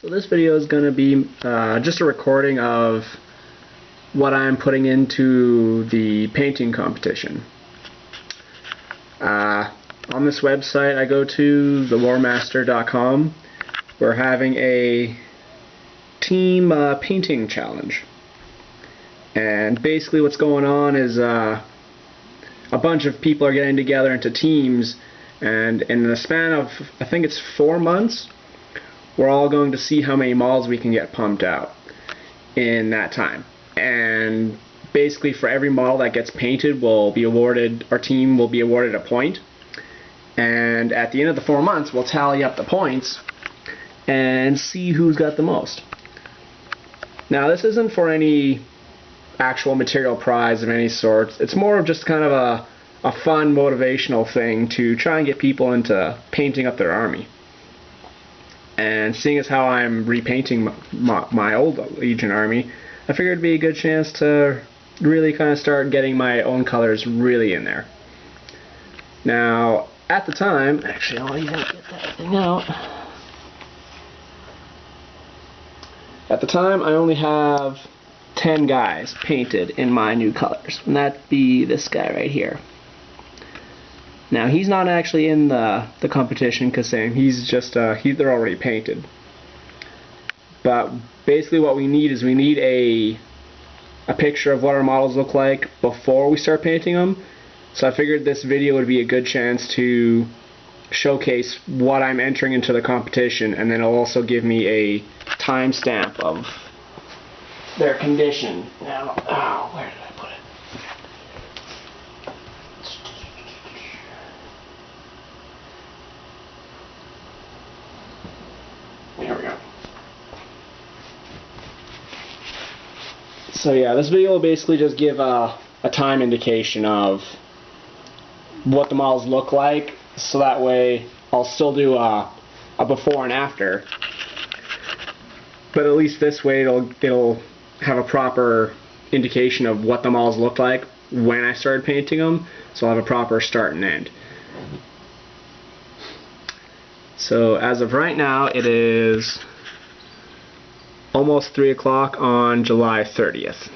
So this video is going to be just a recording of what I'm putting into the painting competition. On this website I go to thewarmaster.com. We're having a team painting challenge. And basically what's going on is a bunch of people are getting together into teams, and in the span of, I think it's 4 months, we're all going to see how many models we can get pumped out in that time. And basically for every model that gets painted, our team will be awarded a point. And at the end of the 4 months, we'll tally up the points and see who's got the most. Now this isn't for any actual material prize of any sort. It's more of just kind of a fun motivational thing to try and get people into painting up their army. And seeing as how I'm repainting my old Legion army, I figured it'd be a good chance to really kind of start getting my own colors really in there. Now, at the time, actually I'll even get that thing out. At the time, I only have 10 guys painted in my new colors, and that'd be this guy right here. Now he's not actually in the competition because he's just they're already painted. But basically what we need is a picture of what our models look like before we start painting them. So I figured this video would be a good chance to showcase what I'm entering into the competition, and then it'll also give me a timestamp of their condition. Now, where did I put it? Here we go. So yeah, this video will basically just give a time indication of what the models look like, so that way I'll still do a before and after, but at least this way it'll have a proper indication of what the models look like when I started painting them, so I'll have a proper start and end. So as of right now, it is almost 3 o'clock on July 30th.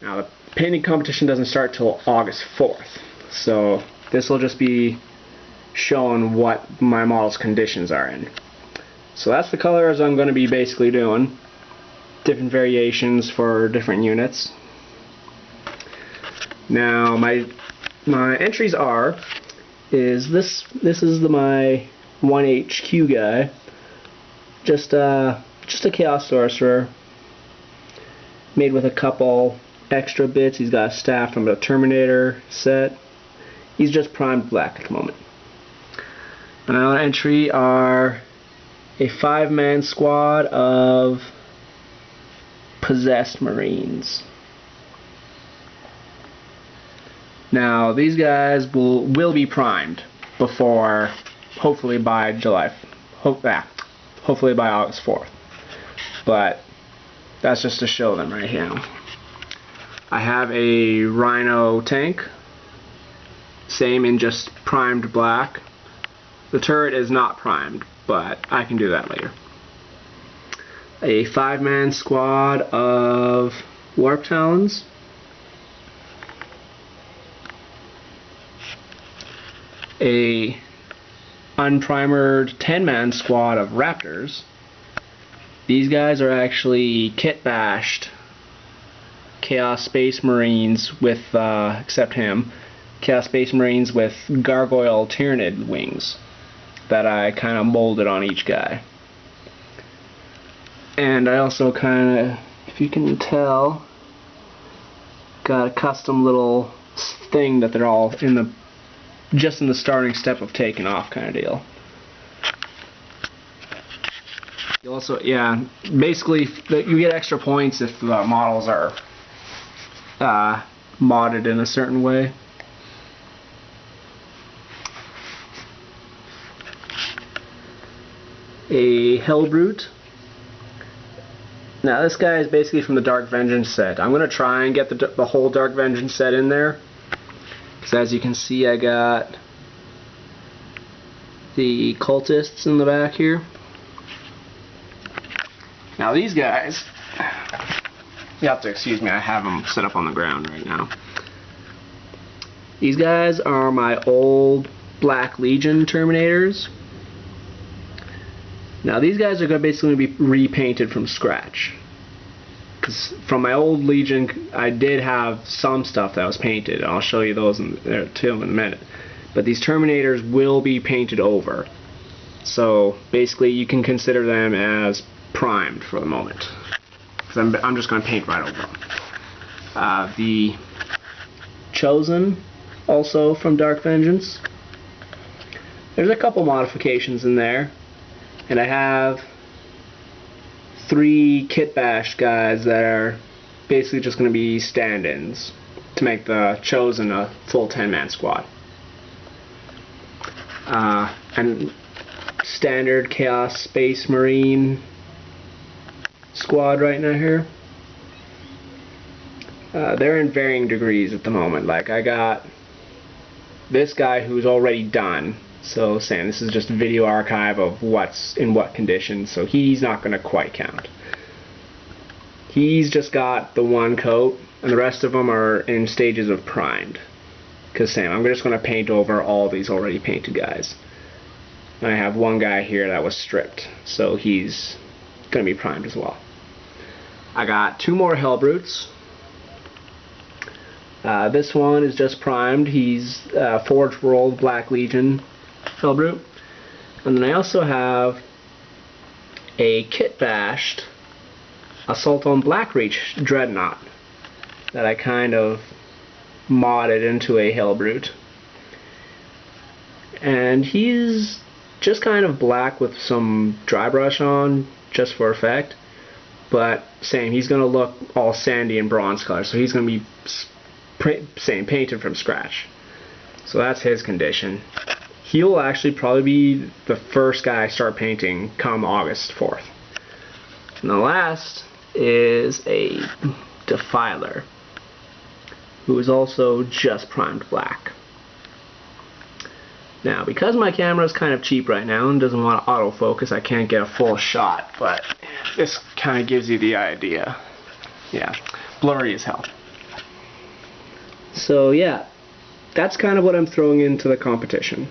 Now the painting competition doesn't start till August 4th, so this will just be showing what my model's conditions are in. So that's the colors I'm going to be basically doing. Different variations for different units. Now my entries is this is my 1 HQ guy, just a Chaos Sorcerer made with a couple extra bits. He's got a staff from the Terminator set. He's just primed black at the moment. Another entry are a 5-man squad of Possessed Marines. Now these guys will be primed before, hopefully by hopefully by August 4th. But that's just to show them right here. I have a Rhino tank, same in just primed black. The turret is not primed, but I can do that later. A 5-man squad of Warp Talons. A unprimered 10-man squad of Raptors. These guys are actually kit bashed Chaos Space Marines with, except him, Chaos Space Marines with Gargoyle Tyranid wings that I kind of molded on each guy. And I also kind of, if you can tell, got a custom little thing that they're all just in the starting step of taking off kind of deal. You also, yeah, basically you get extra points if the models are modded in a certain way. A Hellbrute. Now this guy is basically from the Dark Vengeance set. I'm going to try and get the whole Dark Vengeance set in there, because as you can see I got the cultists in the back here. Now these guys, you have to excuse me, I have them set up on the ground right now. These guys are my old Black Legion Terminators. Now these guys are going to basically be repainted from scratch. Because from my old Legion, I did have some stuff that was painted. I'll show you those too in a minute. But these Terminators will be painted over. So basically you can consider them as primed for the moment. Because I'm just going to paint right over them. The Chosen, also from Dark Vengeance. There's a couple modifications in there. And I have 3 Kit Bash guys that are basically just going to be stand-ins to make the Chosen a full 10-man squad. And standard Chaos Space Marine squad right now here. They're in varying degrees at the moment. Like, I got this guy who's already done. So saying this is just a video archive of what's in what condition, so he's not going to quite count. He's just got the 1 coat, and the rest of them are in stages of primed. Because I'm just going to paint over all these already painted guys. And I have 1 guy here that was stripped, so he's going to be primed as well. I got 2 more Hellbrutes. This one is just primed. He's Forge World Black Legion Hellbrute. And then I also have a Kit Bashed Assault on Blackreach Dreadnought that I kind of modded into a Hellbrute. And he's just kind of black with some dry brush on, just for effect. But he's going to look all sandy and bronze color, so he's going to be painted from scratch. So that's his condition. He'll actually probably be the first guy I start painting come August 4th. And the last is a Defiler, who is also just primed black. Now, because my camera is kind of cheap right now and doesn't want to autofocus, I can't get a full shot, but this kind of gives you the idea. Yeah, blurry as hell. So yeah, that's kind of what I'm throwing into the competition.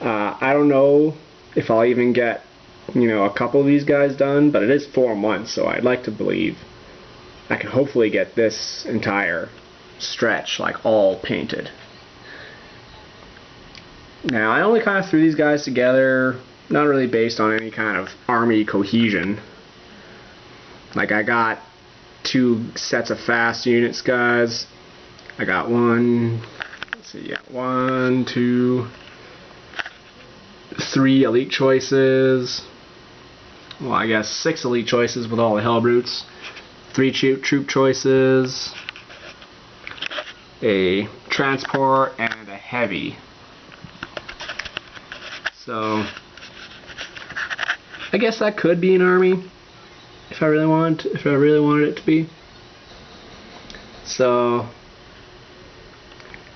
I don't know if I'll even get, a couple of these guys done, but it is 4 months, so I'd like to believe I can hopefully get this entire stretch all painted. Now, I only kind of threw these guys together, not really based on any kind of army cohesion. I got 2 sets of fast units guys. I got 1, 2, 3 elite choices. Well, I guess 6 elite choices with all the Hellbrutes. 3 troop choices. A transport and a heavy. So I guess that could be an army if I really wanted it to be. So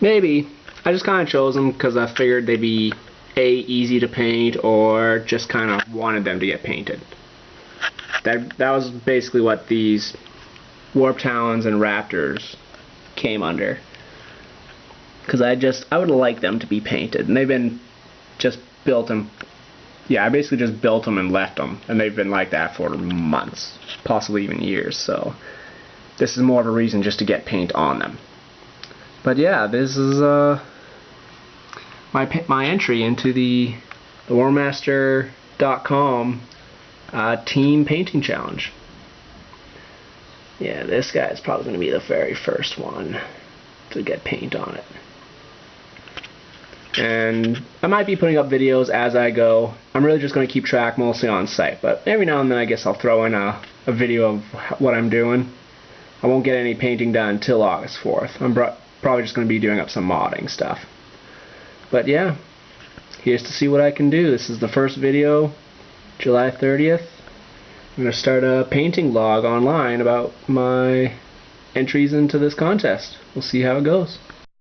maybe I just kind of chose them because I figured they'd be easy to paint, or just kind of wanted them to get painted. That was basically what these Warp Talons and Raptors came under. Because I would like them to be painted, and they've been just built them. Yeah, I basically just built them and left them, and they've been like that for months, possibly even years. So this is more of a reason just to get paint on them. But yeah, this is my entry into the warmaster.com team painting challenge. Yeah, this guy is probably going to be the very first one to get paint on it. And I might be putting up videos as I go. I'm really just going to keep track mostly on site, but every now and then I guess I'll throw in a video of what I'm doing. I won't get any painting done until August 4th. I'm probably just going to be doing up some modding stuff. But yeah, here's to see what I can do. This is the first video, July 30th. I'm going to start a painting log online about my entries into this contest. We'll see how it goes.